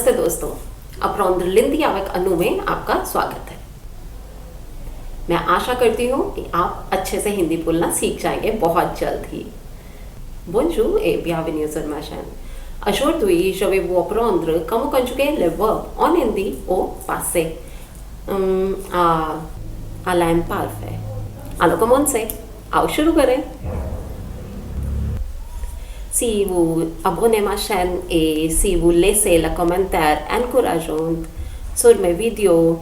नमस्ते दोस्तों, अपरौंद्रलिंदी avec अनु में आपका स्वागत है। मैं आशा करती हूँ कि आप अच्छे से हिंदी बोलना सीख जाएंगे बहुत जल्द ही। Bonjour et bienvenue sur ma chaîne. Aujourd'hui, je vais vous apprendre comment conjuguer le verbe en hindi au passé à l'imparfait. Alors commencez. आओ शुरू करें। Si vous abonnez ma chaîne et si vous laissez le commentaire encourageant sur mes vidéos,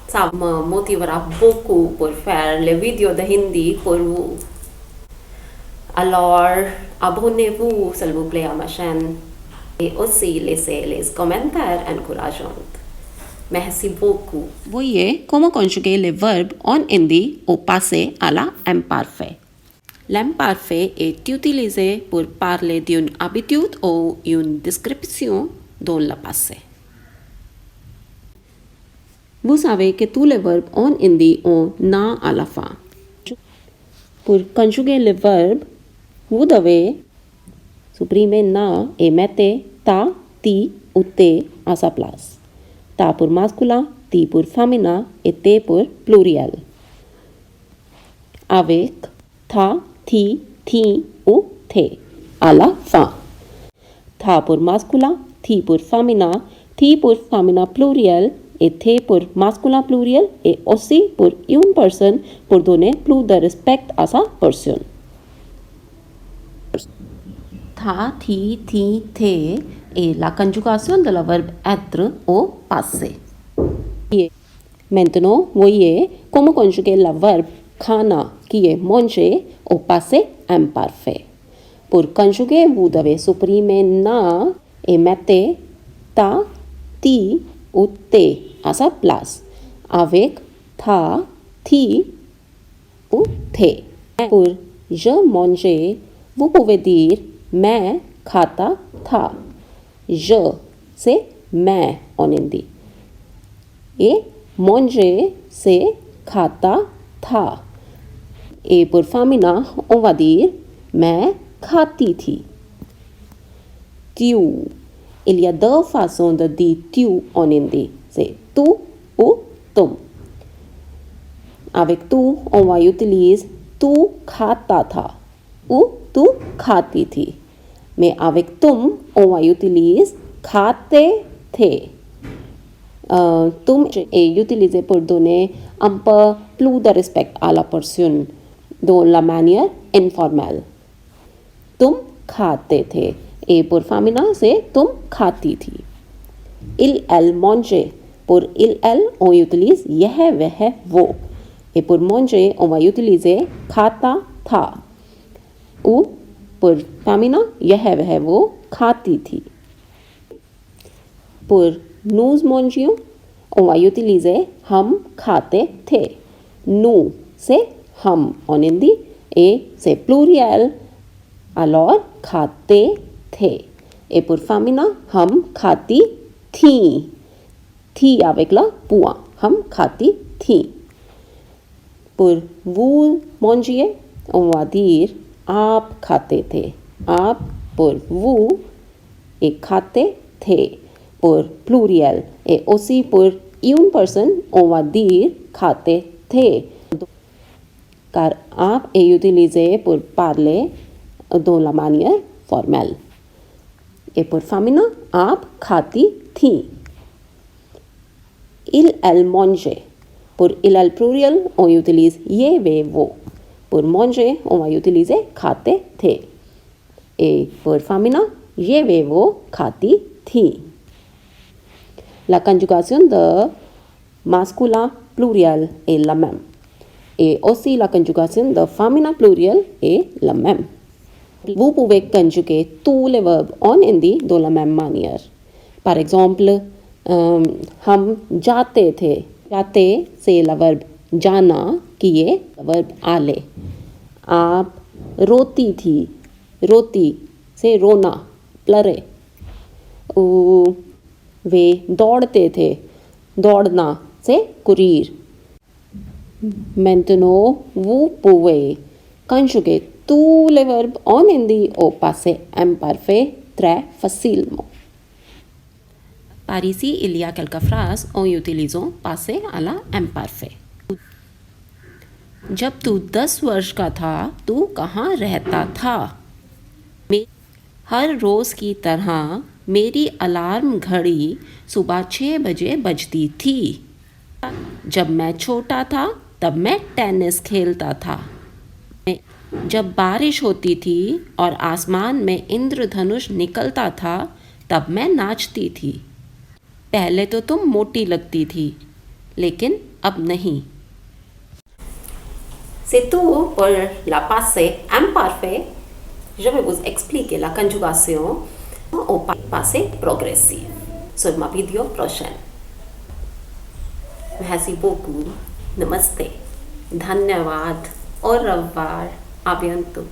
ça me motivera beaucoup pour faire les vidéos de hindi pour vous. Alors, abonnez-vous s'il vous plaît à ma chaîne et aussi laissez les commentaires encourageants. Merci beaucoup. Voyez comment conjuguer les verbes en hindi au passé à l'imparfait. L'imparfait est utilisé pour parler d'une habitude ou une description dans le passé. Vous savez que tous les verbes en hindi ont na à la fin. Pour conjuguer le verbe, vous devez supprimer na et mettre ta, ti ou te à sa place. Ta pour masculin, ti pour féminin et te pour pluriel. Avec ta, ti, thi ou थे à la fin. Tha pour masculin, thi pour féminin, thi pour féminin pluriel et थे pour masculin pluriel et aussi pour une personne pour donner plus de respect à sa personne. Tha, thi, थे est la conjugation de la verbe être au passé. Maintenant, voyez comment conjuguer le verbe खाना qui est manger au passé imparfait. Pour conjuguer, vous devez supprimer na et mettre ta, ti ou te à sa place avec tha, thi ou थे. Pour je mangeais, vous pouvez dire मैं खाता था. Je c'est मैं en hindi. Et manger c'est खाता था. Et pour féminin, on va dire मैं खाती थी. Tu. Il y a deux façons de dire tu en hindi. C'est tu ou तुम. Avec tu, on va utiliser tu खाता था ou tu खाती थी. Mais avec तुम, on va utiliser खाते थे. तुम est utilisé pour donner un peu plus de respect à la personne dans la manière informelle. तुम खाते थे et pour féminin c'est तुम खाती थी. Il, elle mangeait. Pour il, elle, on utilise यह, वह, वो. Et pour manger, on va utiliser खाता था. Ou pour féminin, यह, वह, वो खाती थी. Pour nous mangions, on va utiliser हम खाते थे. Nous c'est हम en hindi et c'est pluriel. Alors खाते थे. Et pour féminin, हम खाती थी. थी avec le point. हम खाती थी. Pour vous mangiez, on va dire आप खाते थे. आप pour vous et खाते थे pour pluriel et aussi pour une personne, on va dire खाते थे. Car आप est utilisé pour parler dans la manière formelle. Et pour féminin, आप खाती थी. Il, elle mangeait. Pour il, elle pluriel, on utilise ये, वे, वो. Pour manger, on va utiliser खाते थे. Et pour féminin, ये, वे, वो खाती थी. La conjugation de masculin pluriel est la même. Et aussi la conjugation de féminin pluriel est la même. Vous pouvez conjuguer tous les verbes en hindi de la même manière. Par exemple, हम जाते थे. जाते c'est le verbe जाना qui est le verbe aller. आप रोती थी. रोती c'est रोना, pleurer. वे दौड़ते थे. दौड़ना c'est courir. Maintenant, vous pouvez conjuguer tous les verbes en hindi au passé imparfait très facilement. Par ici, il y a quelques phrases en utilisant passé à la imparfait. जब तू 10 वर्ष का था तू कहाँ रहता था? हर रोज़ की तरह मेरी अलार्म घड़ी सुबह 6 बजे बजती थी। जब मैं छोटा था तब मैं टेनिस खेलता था। जब बारिश होती थी और आसमान में इंद्रधनुष निकलता था तब मैं नाचती थी। पहले तो तुम मोटी लगती थी लेकिन अब नहीं। C'est tout pour la passé imparfait. Je vais vous expliquer la conjugation au passé progressif sur ma vidéo prochaine. Merci beaucoup. Namaste. धन्यवाद. Au revoir. À bientôt.